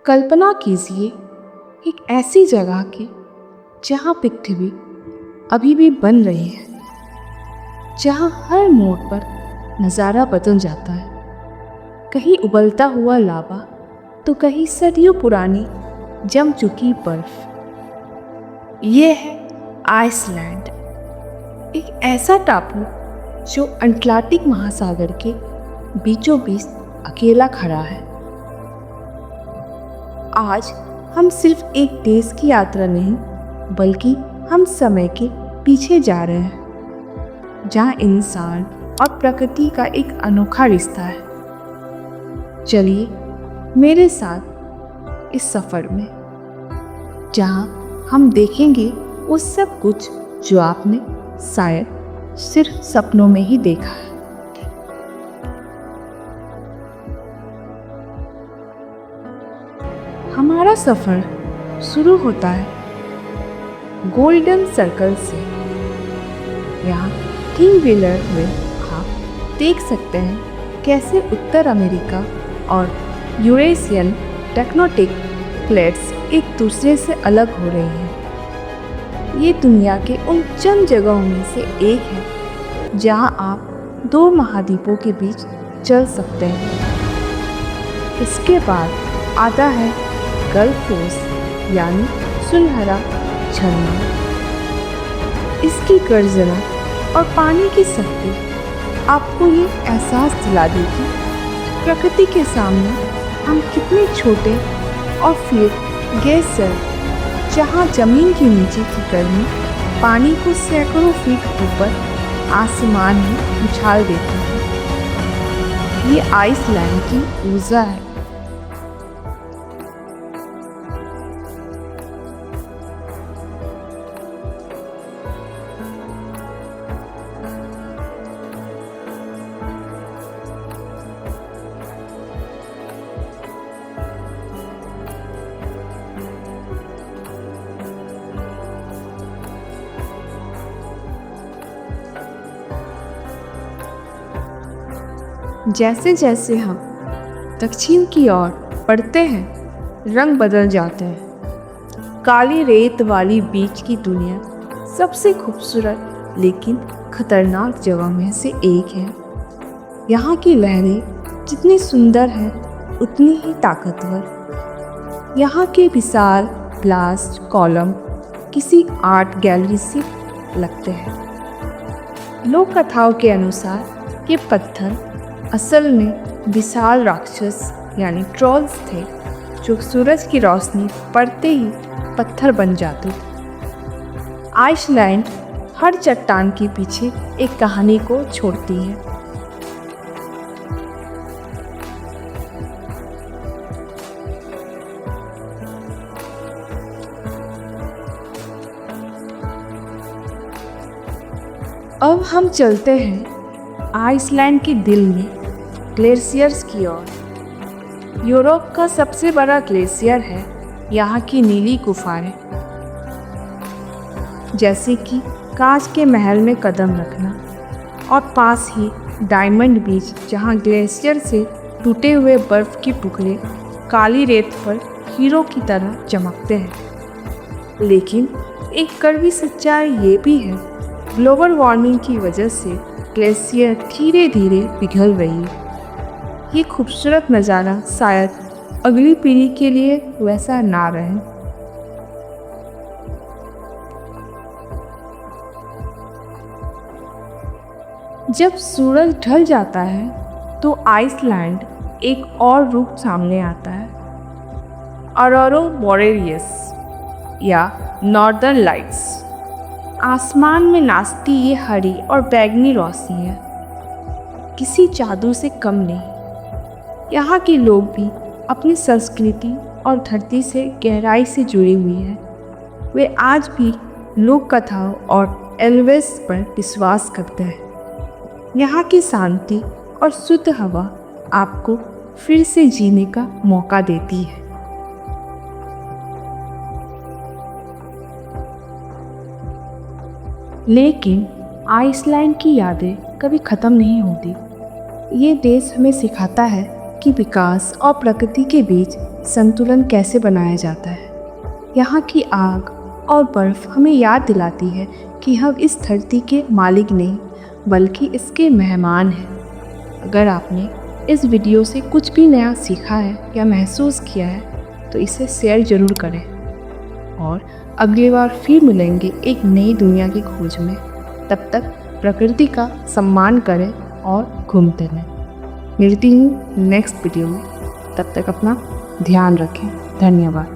कल्पना कीजिए एक ऐसी जगह की जहाँ पृथ्वी अभी भी बन रही है, जहाँ हर मोड़ पर नज़ारा बदल जाता है। कहीं उबलता हुआ लावा तो कहीं सदियों पुरानी जम चुकी बर्फ। ये है आइसलैंड, एक ऐसा टापू जो अटलांटिक महासागर के बीचों बीच अकेला खड़ा है। आज हम सिर्फ एक देश की यात्रा नहीं, बल्कि हम समय के पीछे जा रहे हैं, जहाँ इंसान और प्रकृति का एक अनोखा रिश्ता है। चलिए मेरे साथ इस सफ़र में, जहाँ हम देखेंगे वो सब कुछ जो आपने शायद सिर्फ सपनों में ही देखा है। हमारा सफ़र शुरू होता है गोल्डन सर्कल से। यहाँ 3 व्हीलर में आप देख सकते हैं कैसे उत्तर अमेरिका और यूरेशियन टेक्टोनिक प्लेट्स एक दूसरे से अलग हो रही हैं। ये दुनिया के उन चंद जगहों में से एक है जहाँ आप 2 महाद्वीपों के बीच चल सकते हैं। इसके बाद आता है गल्फ कोस्ट यानी सुनहरा झरना। इसकी गर्जना और पानी की शक्ति आपको ये एहसास दिला देगी प्रकृति के सामने हम कितने छोटे। और फिर ग्लेशियर, जहाँ जमीन के नीचे की गर्मी पानी को सैकड़ों फीट ऊपर आसमान में उछाल देती है। ये आइसलैंड की ऊर्जा है। जैसे जैसे हम दक्षिण की ओर बढ़ते हैं, रंग बदल जाते हैं। काली रेत वाली बीच की दुनिया सबसे खूबसूरत लेकिन खतरनाक जगह में से एक है। यहाँ की लहरें जितनी सुंदर हैं, उतनी ही ताकतवर। यहाँ के विशाल ग्लास कॉलम किसी आर्ट गैलरी से लगते हैं। लोक कथाओं के अनुसार ये पत्थर असल में विशाल राक्षस यानी ट्रॉल्स थे, जो सूरज की रोशनी पड़ते ही पत्थर बन जाते थे। आइसलैंड हर चट्टान के पीछे एक कहानी को छोड़ती है। अब हम चलते हैं आइसलैंड के दिल में ग्लेशियर्स की ओर। यूरोप का सबसे बड़ा ग्लेशियर है यहाँ की नीली गुफाएं। जैसे कि कांच के महल में कदम रखना, और पास ही डायमंड बीच, जहाँ ग्लेशियर से टूटे हुए बर्फ के टुकड़े काली रेत पर हीरो की तरह चमकते हैं। लेकिन एक कड़वी सच्चाई ये भी है, ग्लोबल वार्मिंग की वजह से ग्लेशियर धीरे धीरे पिघल रही है। ये खूबसूरत नज़ारा शायद अगली पीढ़ी के लिए वैसा ना रहे। जब सूरज ढल जाता है तो आइसलैंड एक और रूप सामने आता है, ऑरोरा बोरेलियस या नॉर्दर्न लाइट्स। आसमान में नाचती ये हरी और बैगनी रोशनी है, किसी जादू से कम नहीं। यहाँ के लोग भी अपनी संस्कृति और धरती से गहराई से जुड़ी हुई हैं। वे आज भी लोक कथाओं और एल्वेस पर विश्वास करते हैं। यहाँ की शांति और शुद्ध हवा आपको फिर से जीने का मौका देती है। लेकिन आइसलैंड की यादें कभी ख़त्म नहीं होती। ये देश हमें सिखाता है कि विकास और प्रकृति के बीच संतुलन कैसे बनाया जाता है। यहाँ की आग और बर्फ़ हमें याद दिलाती है कि हम इस धरती के मालिक नहीं बल्कि इसके मेहमान हैं। अगर आपने इस वीडियो से कुछ भी नया सीखा है या महसूस किया है तो इसे शेयर ज़रूर करें और अगली बार फिर मिलेंगे एक नई दुनिया की खोज में। तब तक प्रकृति का सम्मान करें और घूमते रहें। मिलती हूँ नेक्स्ट वीडियो में, तब तक अपना ध्यान रखें। धन्यवाद।